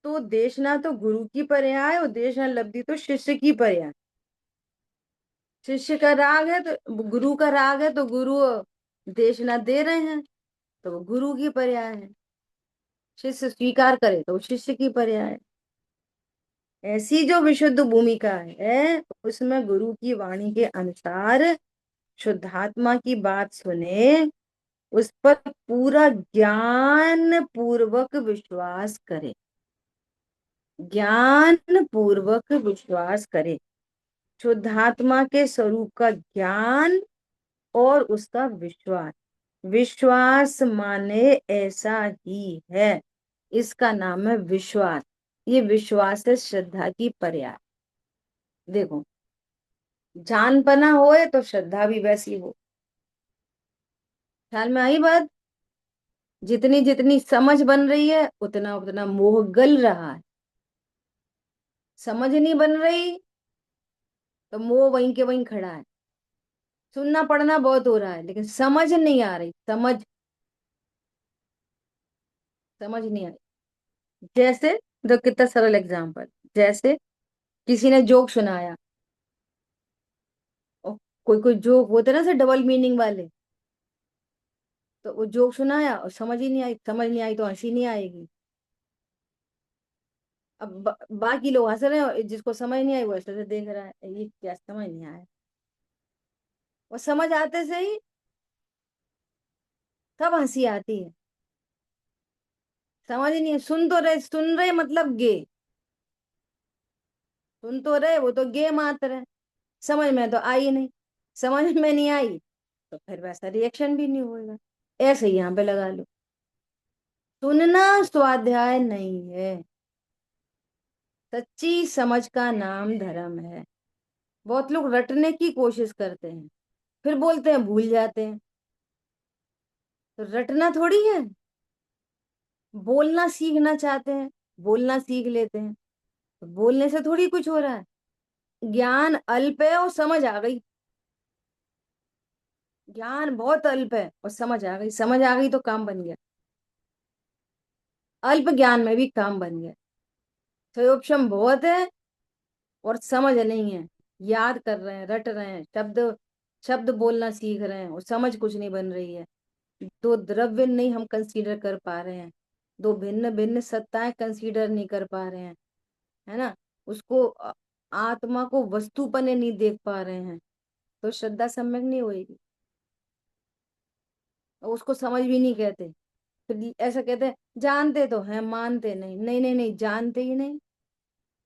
तो देशना तो गुरु की पर्याय और देशना लब्धि तो शिष्य की पर्याय। शिष्य का राग है तो गुरु का राग है, तो गुरु देशना दे रहे हैं तो वो गुरु की पर्याय है। शिष्य स्वीकार करे तो शिष्य की पर्याय है। ऐसी जो विशुद्ध भूमिका है उसमें गुरु की वाणी के अनुसार शुद्धात्मा की बात सुने, उस पर पूरा ज्ञान पूर्वक विश्वास करे, ज्ञान पूर्वक विश्वास करे। शुद्धात्मा के स्वरूप का ज्ञान और उसका विश्वास। विश्वास माने ऐसा ही है, इसका नाम है विश्वास। ये विश्वास है श्रद्धा की पर्याय। देखो, जानपना होए तो श्रद्धा भी वैसी हो। ख्याल में आई बात? जितनी जितनी समझ बन रही है उतना उतना मोह गल रहा है। समझ नहीं बन रही तो मोह वहीं के वहीं खड़ा है। सुनना पढ़ना बहुत हो रहा है लेकिन समझ नहीं आ रही, समझ नहीं आ रही। जैसे, तो कितना सरल एग्जांपल, जैसे किसी ने जोक सुनाया और कोई कोई जोक होते ना से डबल मीनिंग वाले, तो वो जोक सुनाया और समझ ही नहीं आई, समझ नहीं आई तो हंसी नहीं आएगी। अब बाकी लोग हंस रहे हैं और जिसको समझ नहीं आई वो ऐसे से देख रहा है, ये क्या समझ नहीं आया। और समझ आते से ही तब हंसी आती है। समझ ही नहीं है, सुन रहे मतलब गे, सुन तो रहे, वो तो गे मात्र है। समझ में तो आई नहीं, समझ में नहीं आई तो फिर वैसा रिएक्शन भी नहीं होगा। ऐसे ही यहाँ पे लगा लो, सुनना स्वाध्याय नहीं है, सच्ची समझ का नाम धर्म है। बहुत लोग रटने की कोशिश करते हैं फिर बोलते हैं भूल जाते हैं, तो रटना थोड़ी है। बोलना सीखना चाहते हैं, बोलना सीख लेते हैं, तो बोलने से थोड़ी कुछ हो रहा है। ज्ञान अल्प है और समझ आ गई, ज्ञान बहुत अल्प है और समझ आ गई तो काम बन गया। अल्प ज्ञान में भी काम बन गया। संयोपशम बहुत है और समझ नहीं है। याद कर रहे हैं, रट रहे हैं, शब्द शब्द बोलना सीख रहे हैं और समझ कुछ नहीं बन रही है। दो द्रव्य नहीं हम कंसीडर कर पा रहे हैं, दो भिन्न भिन्न सत्ताएं कंसीडर नहीं कर पा रहे हैं, है ना। उसको आत्मा को वस्तुपने नहीं देख पा रहे हैं, तो श्रद्धा सम्यक नहीं होएगी। और उसको समझ भी नहीं कहते। फिर ऐसा कहते हैं जानते तो हैं, मानते नहीं। नहीं नहीं नहीं, जानते ही नहीं।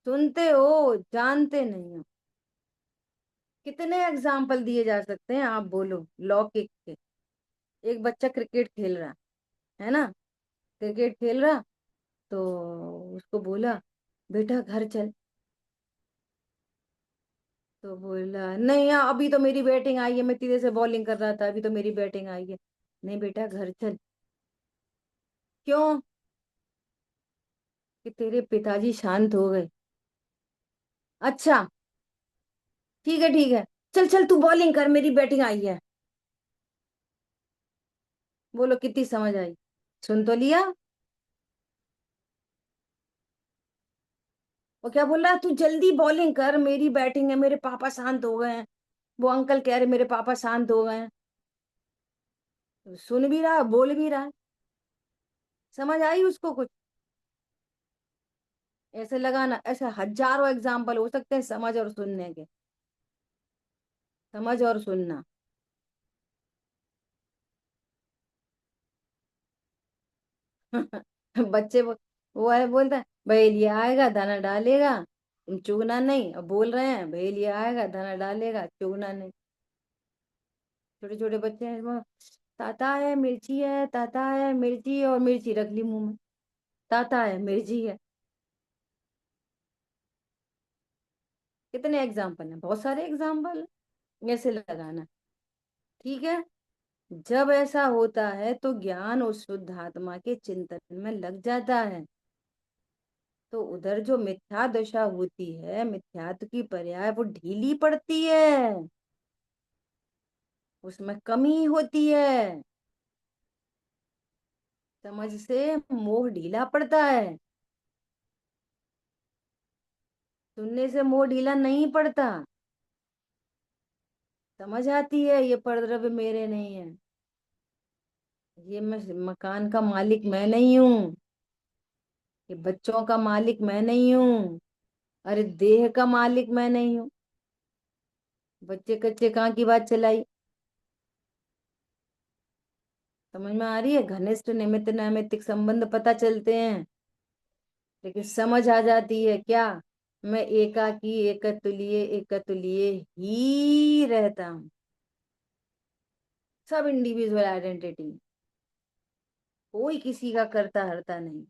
सुनते हो, जानते नहीं हो। कितने एग्जाम्पल दिए जा सकते हैं, आप बोलो लौकिक के। एक बच्चा क्रिकेट खेल रहा है ना, क्रिकेट खेल रहा, तो उसको बोला बेटा घर चल। तो बोला नहीं यार, अभी तो मेरी बैटिंग आई है, मैं तेरे से बॉलिंग कर रहा था, अभी तो मेरी बैटिंग आई है। नहीं बेटा घर चल। क्यों? कि तेरे पिताजी शांत हो गए। अच्छा ठीक है ठीक है, चल चल तू बॉलिंग कर, मेरी बैटिंग आई है। बोलो कितनी समझ आई? सुन तो लिया। वो क्या बोल रहा है, तू जल्दी बॉलिंग कर, मेरी बैटिंग है, मेरे पापा शांत हो गए हैं। वो अंकल कह रहे मेरे पापा शांत हो गए हैं। तो सुन भी रहा है, बोल भी रहा है। समझ आई उसको कुछ? ऐसे लगाना, ऐसे हजारों एग्जाम्पल हो सकते हैं समझ और सुनने के। समझ और सुनना। बच्चे वो है बोलता है भैया आएगा दाना डालेगा, तुम चुगना नहीं। अब बोल रहे हैं भैया आएगा दाना डालेगा, चुगना नहीं। छोटे छोटे बच्चे हैं वो, ताता है मिर्ची है, ताता है मिर्ची, और मिर्ची रख ली मुंह में। ताता है मिर्ची है। कितने एग्जाम्पल हैं, बहुत सारे एग्जाम्पल। ऐसे लगाना, ठीक है। जब ऐसा होता है तो ज्ञान उस शुद्ध आत्मा के चिंतन में लग जाता है, तो उधर जो मिथ्या दशा होती है, मिथ्यात्व की पर्याय, वो ढीली पड़ती है, उसमें कमी होती है। समझ से मोह ढीला पड़ता है, सुनने से मोह ढीला नहीं पड़ता। समझ आती है ये परद्रव्य मेरे नहीं है, ये मैं मकान का मालिक मैं नहीं हूँ, ये बच्चों का मालिक मैं नहीं हूँ, अरे देह का मालिक मैं नहीं हूँ। बच्चे कच्चे कहाँ की बात चलाई? समझ में आ रही है? घनिष्ठ निमित्त नैमित्तिक संबंध पता चलते हैं, लेकिन समझ आ जाती है क्या? मैं एकाकी एकतुलिये ही रहता हूँ। सब इंडिविजुअल आइडेंटिटी, कोई किसी का करता हरता नहीं।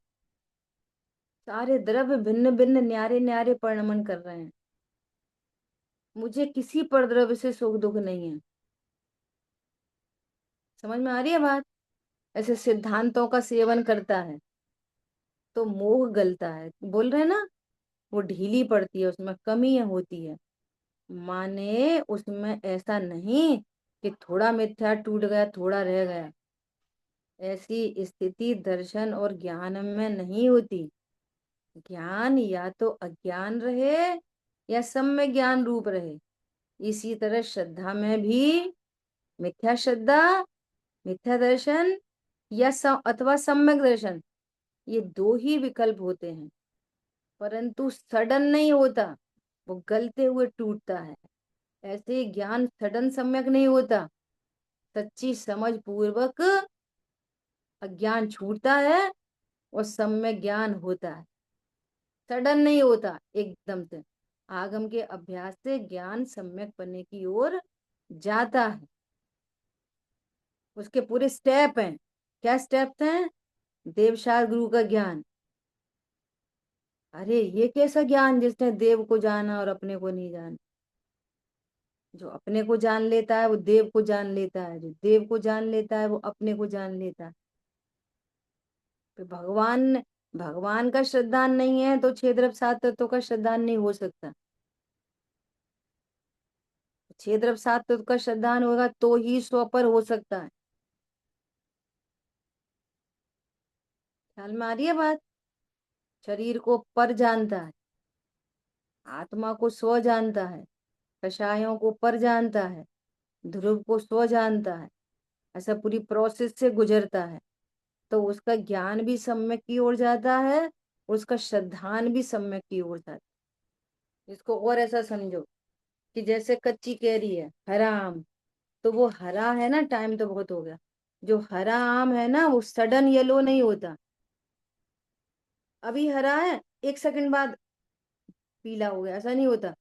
सारे द्रव्य भिन्न भिन्न न्यारे न्यारे परिणमन कर रहे हैं। मुझे किसी पर द्रव्य से सुख दुख नहीं है। समझ में आ रही है बात? ऐसे सिद्धांतों का सेवन करता है तो मोह गलता है, बोल रहे हैं ना, वो ढीली पड़ती है, उसमें कमी होती है। माने उसमें ऐसा नहीं कि थोड़ा मिथ्या टूट गया, थोड़ा रह गया। ऐसी स्थिति दर्शन और ज्ञान में नहीं होती। ज्ञान या तो अज्ञान रहे या सम्यक ज्ञान रूप रहे। इसी तरह श्रद्धा में भी मिथ्या श्रद्धा, मिथ्या दर्शन या अथवा सम्यक दर्शन, ये दो ही विकल्प होते हैं, परंतु सडन नहीं होता, वो गलते हुए टूटता है। ऐसे ज्ञान सडन सम्यक नहीं होता, सच्ची समझ पूर्वक अज्ञान छूटता है और सम्यक ज्ञान होता है। सडन नहीं होता एकदम से, आगम के अभ्यास से ज्ञान सम्यक बनने की ओर जाता है। उसके पूरे स्टेप हैं। क्या स्टेप हैं? देवशार गुरु का ज्ञान। अरे ये कैसा ज्ञान जिसने देव को जाना और अपने को नहीं जाना? जो अपने को जान लेता है वो देव को जान लेता है, जो देव को जान लेता है वो अपने को जान लेता है। तो भगवान का श्रद्धान नहीं है तो छह द्रव्य सात तत्वों का श्रद्धान नहीं हो सकता। 6 तत्व का श्रद्धान होगा तो ही 100 पर हो सकता है। ख्याल में आ रही है बात? शरीर को पर जानता है, आत्मा को स्व जानता है, कषायों को पर जानता है, ध्रुव को स्व जानता है, ऐसा पूरी प्रोसेस से गुजरता है, तो उसका ज्ञान भी सम्यक की ओर जाता है, उसका श्रद्धान भी सम्यक की ओर जाता है। इसको और ऐसा समझो कि जैसे कच्ची कैरी है, हरा आम, तो वो हरा है ना, टाइम तो बहुत हो गया, जो हरा आम है ना वो सडन येलो नहीं होता, अभी हरा है 1 सेकंड बाद पीला हो गया, ऐसा नहीं होता।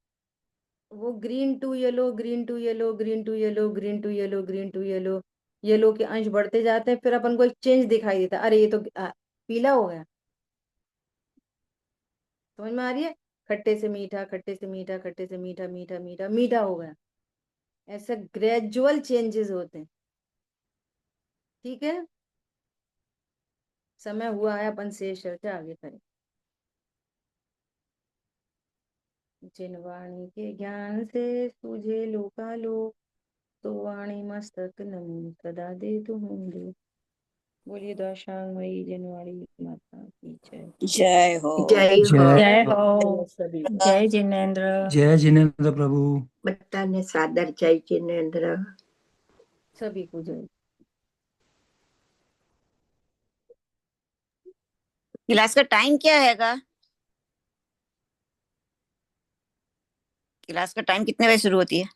वो green to yellow, green to yellow, green to yellow, green to yellow, green to yellow, yellow के अंश बढ़ते जाते हैं, फिर अपन को एक चेंज दिखाई देता है, अरे ये तो पीला हो गया। समझ में आ रही है? खट्टे से मीठा, खट्टे से मीठा, खट्टे से मीठा, मीठा मीठा मीठा हो गया, ऐसे ग्रेजुअल चेंजेस होते हैं। ठीक है, समय हुआ है, अपन शेष चर्चा आगे करें। जिन वाणी के ज्ञान से सूझे लोकालोक, तो वाणी मस्तक नमो सदा दे होंगे। बोलिए दाशांगमयी जिनवाणी माता की जय। जय हो। जय हो। जय जय हो। सभी जय जिनेन्द्र। जय जिनेन्द्र प्रभु। बधाने सादर जय जिनेन्द्र। सभी को जय। क्लास का टाइम क्या हैगा? क्लास का टाइम कितने बजे शुरू होती है?